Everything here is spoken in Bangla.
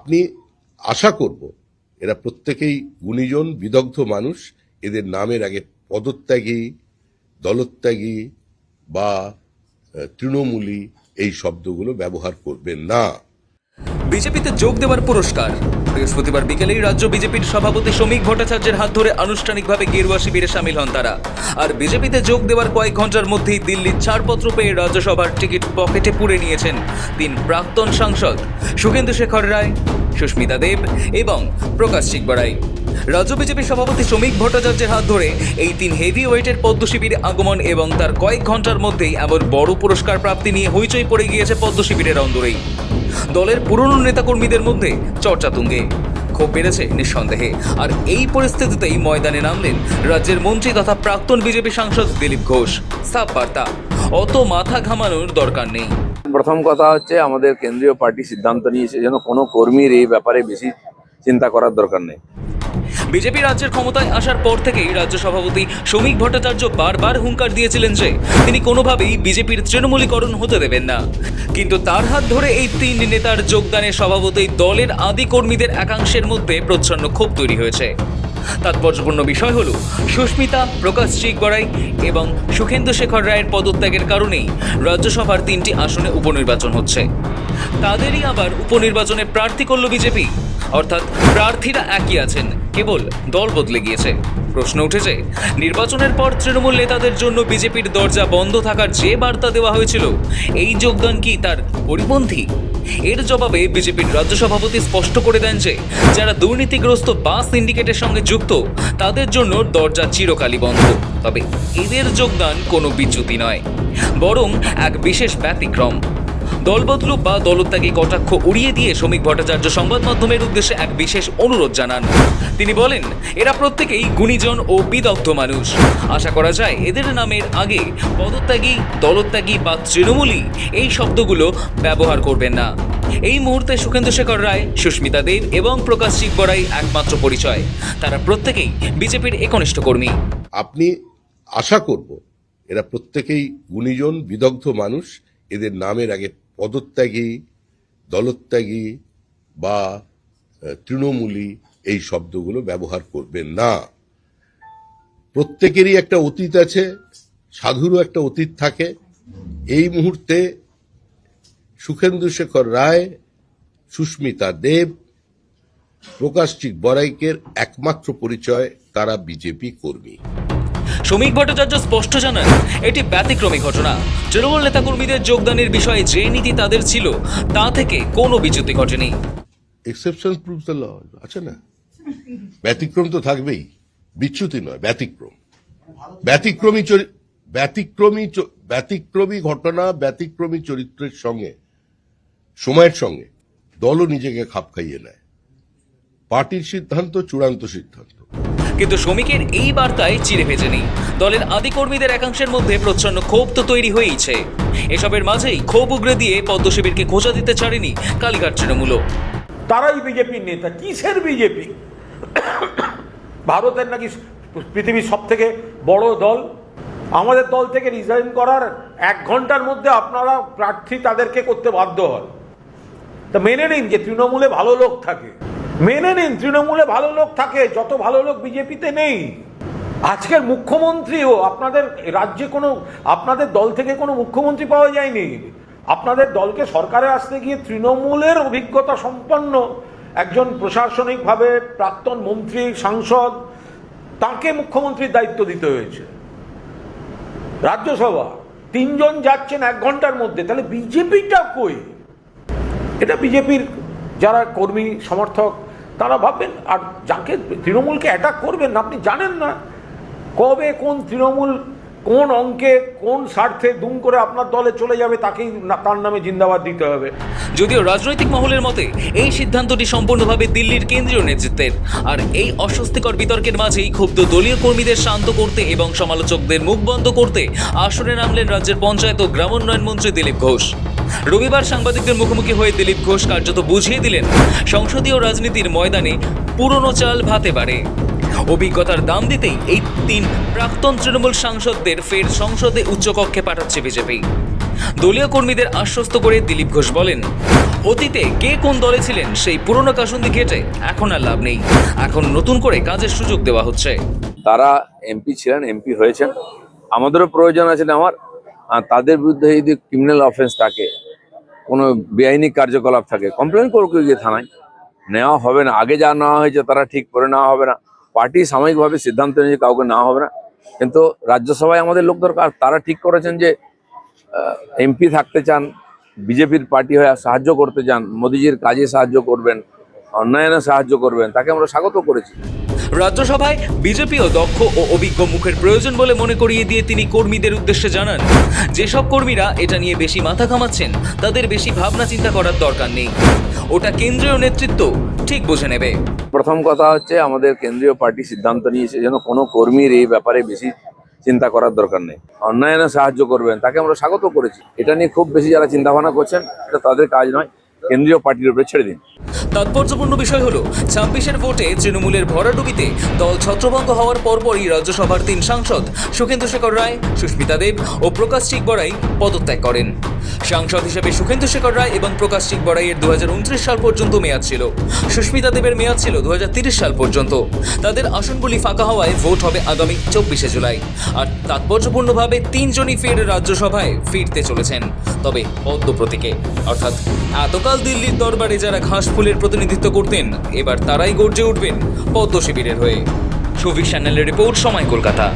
আপনি আশা করব এরা প্রত্যেকেই গুণীজন বিদগ্ধ মানুষ। এদের নামের আগে পদত্যাগী, দলত্যাগী বা তৃণমূলী এই শব্দগুলো ব্যবহার করবেন না। বিজেপিতে যোগ দেওয়ার পুরস্কার বৃহস্পতিবার বিকেলেই রাজ্য বিজেপির সভাপতি শ্রমিক ভট্টাচার্যের হাত ধরে আনুষ্ঠানিকভাবে গেরুয়া শিবিরে সামিল হন তারা। আর বিজেপিতে যোগ দেওয়ার কয়েক ঘন্টার মধ্যেই দিল্লির ছাড়পত্র পেয়ে রাজ্যসভার টিকিট পকেটে পুরে নিয়েছেন তিন প্রাক্তন সাংসদ সুখেন্দু শেখর রায়, সুস্মিতা দেব এবং প্রকাশ চিকবড়াই। রাজ্য বিজেপির সভাপতি শ্রমিক ভট্টাচার্যের হাত ধরে এই তিন হেভি ওয়েটের পদ্ম শিবিরে আগমন এবং তার কয়েক ঘন্টার মধ্যেই এমন বড় পুরস্কার প্রাপ্তি নিয়ে হইচই পড়ে গিয়েছে পদ্ম শিবিরের অন্দরেই। দলের পুরনো নেতাকর্মীদের মধ্যে চর্চা তুঙ্গে, ক্ষোভ বেড়েছে নিঃসন্দেহে। আর এই পরিস্থিতিতেই ময়দানে নামলেন রাজ্যের মন্ত্রী তথা প্রাক্তন বিজেপি সাংসদ দিলীপ ঘোষ। সাফ বার্তা, অত মাথা ঘামানোর দরকার নেই। প্রথম কথা হচ্ছে, আমাদের কেন্দ্রীয় পার্টি সিদ্ধান্ত নিয়েছে যেন কোনো কর্মীর এই ব্যাপারে বেশি চিন্তা করার দরকার নেই। বিজেপি রাজ্যের ক্ষমতায় আসার পর থেকেই রাজ্য সভাপতি শ্রমিক ভট্টাচার্য বারবার হুঙ্কার দিয়েছিলেন যে তিনি কোনোভাবেই বিজেপির তৃণমূলীকরণ হতে দেবেন না। কিন্তু তার হাত ধরে এই তিন নেতার যোগদানের স্বভাবতই দলের আদি কর্মীদের একাংশের মধ্যে প্রচ্ছন্ন ক্ষোভ তৈরি হয়েছে। তাৎপর্যপূর্ণ বিষয় হল সুস্মিতা, প্রকাশ চিকবড়াই এবং সুখেন্দু শেখর রায়ের পদত্যাগের কারণেই রাজ্যসভার তিনটি আসনে উপনির্বাচন হচ্ছে। তাদেরই আবার উপনির্বাচনে প্রার্থী করল বিজেপি, অর্থাৎ প্রার্থীরা একই আছেন, কেবল দল বদলে গিয়েছে। প্রশ্ন উঠেছে, নির্বাচনের পর তৃণমূল নেতাদের জন্য বিজেপির দরজা বন্ধ থাকার যে বার্তা দেওয়া হয়েছিল, এই যোগদান কি তার পরিপন্থী? এর জবাবে বিজেপির রাজ্য সভাপতি স্পষ্ট করে দেন যে যারা দুর্নীতিগ্রস্ত বা সিন্ডিকেটের সঙ্গে যুক্ত তাদের জন্য দরজা চিরকালই বন্ধ। তবে এদের যোগদান কোনো বিচ্যুতি নয়, বরং এক বিশেষ ব্যতিক্রম। দলবদলু বা দলত্যাগী কটাক্ষ উড়িয়ে দিয়ে শ্রমিক ভট্টাচার্য সংবাদ মাধ্যমের উদ্দেশ্যে এক বিশেষ অনুরোধ জানান। তিনি বলেন, এরা প্রত্যেকেই গুণীজন ও বিদগ্ধ মানুষ। আশা করা যায় এদের নামের আগে পদত্যাগী, দলত্যাগী বা তৃণমূলী এই শব্দগুলো ব্যবহার করবেন না। এই মুহূর্তে সুখেন্দু শেখর রায়, সুস্মিতা দেব এবং প্রকাশ চিকবড়াই একমাত্র পরিচয়, তারা প্রত্যেকেই বিজেপির একনিষ্ঠ কর্মী। আপনি আশা করব এরা প্রত্যেকেই গুণীজন বিদগ্ধ মানুষ। এদের নামের আগে পদত্যাগী, দলত্যাগী বা তৃণমূলী এই শব্দগুলো ব্যবহার করবেন না। প্রত্যেকেরই একটা অতীত আছে, সাধুরও একটা অতীত থাকে। এই মুহূর্তে সুখেন্দু শেখর রায়, সুস্মিতা দেব, প্রকাশ চিকবড়াইকের একমাত্র পরিচয় তারা বিজেপি কর্মী। শ্রমিক ভট্টাচার্য স্পষ্ট জানান, এটি ব্যতিক্রমী ঘটনা। তৃণমূল নেতাকর্মীদের যোগদানের বিষয়ে যে নীতি তাদের ছিল তা থেকে কোনো বিচ্যুতি ঘটেনি। এক্সেপশন প্রুভস দ্য ল আছে না, ব্যতিক্রম তো থাকবেই, বিচ্যুতি নয়, ব্যতিক্রম। ব্যতিক্রমী ঘটনা, ব্যতিক্রমী চরিত্রের সঙ্গে, সময়ের সঙ্গে দলও নিজেকে খাপ খাইয়ে নেয়। পার্টির সিদ্ধান্ত চূড়ান্ত সিদ্ধান্ত। কিন্তু শ্রমিকের এই বার্তায় চিড়ে ভেজে নেই। দলের আদি কর্মীদের একাংশের মধ্যে প্রচ্ছন্ন ক্ষোভ তো তৈরি হয়েইছে। এসবের মাঝেই ক্ষোভ উগরে দিয়ে পদ্ম শিবিরকে খোঁজা দিতে ছাড়েনি কালীঘাট তৃণমূলও। তারাই বিজেপির নেতা। কিসের বিজেপি? ভারতের নাকি পৃথিবীর সব থেকে বড় দল। আমাদের দল থেকে রিজাইন করার 1 ঘন্টার মধ্যে আপনারা প্রার্থী তাদেরকে করতে বাধ্য হন। তা মেনে নিন যে তৃণমূলে ভালো লোক থাকে, মেনে নিন তৃণমূলে ভালো লোক থাকে, যত ভালো লোক বিজেপিতে নেই। আজকের মুখ্যমন্ত্রীও আপনাদের রাজ্যে আপনাদের দল থেকে কোনো মুখ্যমন্ত্রী পাওয়া যায়নি। আপনাদের দলকে সরকারে আসতে গিয়ে তৃণমূলের অভিজ্ঞতা সম্পন্ন একজন প্রশাসনিকভাবে প্রাক্তন মন্ত্রী, সাংসদ, তাকে মুখ্যমন্ত্রীর দায়িত্ব দিতে হয়েছে। রাজ্যসভা 3 জন যাচ্ছেন 1 ঘন্টার মধ্যে, তাহলে বিজেপিটা কই? এটা বিজেপির যারা কর্মী সমর্থক তারা ভাববেন। আর যাকে তৃণমূলকে অ্যাটাক করবেন না, আপনি জানেন না কবে কোন তৃণমূল কোন অঙ্কে কোন স্বার্থে দুম করে আপনার দলে চলে যাবে, তাকেই তার নামে জিন্দাবাদ দিতে হবে। যদিও রাজনৈতিক মহলের মতে এই সিদ্ধান্তটি সম্পূর্ণভাবে দিল্লির কেন্দ্রীয় নেতৃত্বের। আর এই অস্বস্তিকর বিতর্কের মাঝেই ক্ষুব্ধ দলীয় কর্মীদের শান্ত করতে এবং সমালোচকদের মুখ বন্ধ করতে আসরে নামলেন রাজ্যের পঞ্চায়েত ও গ্রামোন্নয়ন মন্ত্রী দিলীপ ঘোষ। রবিবার সাংবাদিকদের মুখোমুখি হয়ে দিলীপ ঘোষ কার্যত বুঝিয়ে দিলেন সংসদীয় রাজনীতির ময়দানে পুরনো চাল ভাতে বাড়ে। অভিজ্ঞতার দাম দিতেই এই 3 প্রাক্তন তৃণমূল সাংসদদের ফের সংসদে উচ্চকক্ষে পাঠাচ্ছে বিজেপি। দলীয় কর্মীদের আশ্বস্ত করে দিলীপ ঘোষ বলেন, অতীতে কে কোন দলে ছিলেন সেই পুরনো কাসুন্দি ঘেটে এখন আর লাভ নেই। এখন নতুন করে কাজের সুযোগ দেওয়া হচ্ছে। তারা এমপি ছিলেন, এমপি হয়েছেন, আমাদেরও প্রয়োজন আছে আমার তাদের বিরুদ্ধে যদি ক্রিমিনাল অফেন্স থাকে, কোনো বেআইনি কার্যকলাপ থাকে, কমপ্লেন করবে গিয়ে থানায়, নেওয়া হবে না। আগে যা নেওয়া হয়েছে তারা ঠিক করে নেওয়া হবে না, পার্টি সাময়িকভাবে সিদ্ধান্ত নিয়ে কাউকে নেওয়া হবে না। কিন্তু রাজ্যসভায় আমাদের লোক দরকার, তারা ঠিক করেছেন যে এমপি থাকতে চান, বিজেপির পার্টি হয়ে সাহায্য করতে চান, মোদিজির কাজে সাহায্য করবেন, উন্নয়নে সাহায্য করবেন, তাকে আমরা স্বাগত করেছি। রাজ্যসভায় বিজেপিও দক্ষ ও অভিজ্ঞ মুখের প্রয়োজন বলে মনে করিয়ে দিয়ে তিনি কর্মীদের উদ্দেশ্যে জানান, যেসব কর্মীরা এটা নিয়ে বেশি মাথা ঘামাচ্ছেন তাদের বেশি ভাবনা চিন্তা করার দরকার নেই, ওটা কেন্দ্রীয় নেতৃত্ব ঠিক বুঝে নেবে। প্রথম কথা হচ্ছে আমাদের কেন্দ্রীয় পার্টি সিদ্ধান্ত নিয়েছে যেন কোনো কর্মীর এই ব্যাপারে বেশি চিন্তা করার দরকার নেই, উন্নয়নে সাহায্য করবেন, তাকে আমরা স্বাগত করেছি। এটা নিয়ে খুব বেশি যারা চিন্তা ভাবনা করছেন, এটা তাদের কাজ নয়, কেন্দ্রীয় পার্টির উপরে ছেড়ে দিন। তাৎপর্যপূর্ণ বিষয় হলো 26-এর ভোটে তৃণমূলের ভরাডুবিতে দল ছত্রভঙ্গ হওয়ার পরপরই রাজ্যসভার 3 সাংসদ সুখেন্দু শেখর রায়, সুস্মিতা দেব ও প্রকাশ চিকবড়াই পদত্যাগ করেন। সাংসদ হিসেবে সুখেন্দু শেখর রায় এবং প্রকাশ চিকবড়াইয়ের 2029 সাল পর্যন্ত মেয়াদ ছিল, সুস্মিতা দেবের মেয়াদ ছিল 2030 সাল পর্যন্ত। তাদের আসনগুলি ফাঁকা হওয়ায় ভোট হবে আগামী 24শে জুলাই। আর তাৎপর্যপূর্ণভাবে 3 জনই ফের রাজ্যসভায় ফিরতে চলেছেন, তবে পদ্ম প্রতীকে। অর্থাৎ এতকাল দিল্লির দরবারে যারা ঘাস ফুলের প্রতিনিধিত্ব করতেন, এবার তারাই গর্জে উঠবেন পদ্ম শিবিরের হয়ে। শফিক চ্যানেলের রিপোর্ট, সময় কলকাতা।